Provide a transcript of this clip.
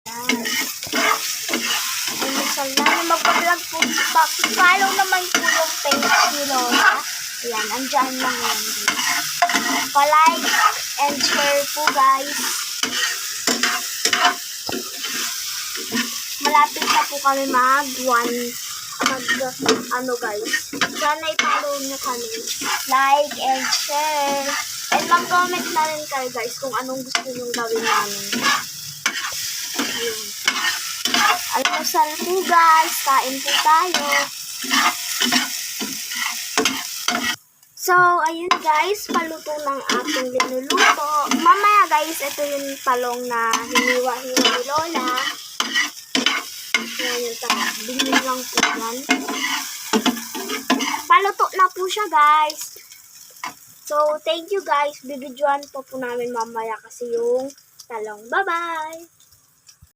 Yan. Ay, sana mag-vlog po. Follow naman po yung page ni Lola. Ayan, andyan lang yan. Pa-like and share po, guys. Malapit na po kami guys. Sana i-follow nyo kami. Like and share. And mag-comment na rin kayo, guys, kung anong gusto nyo gawin namin. Ayun. Almusal po, guys. Kain po tayo. So, ayun, guys. Paluto ng ating linuluto. Mamaya, guys, ito yung talong na hiniwa-hiwa ni Lola. Ayan yung talong. Binili lang po yan. Paluto na po siya, guys. So, thank you, guys. Bibidyoan po namin mamaya kasi yung talong. Bye-bye!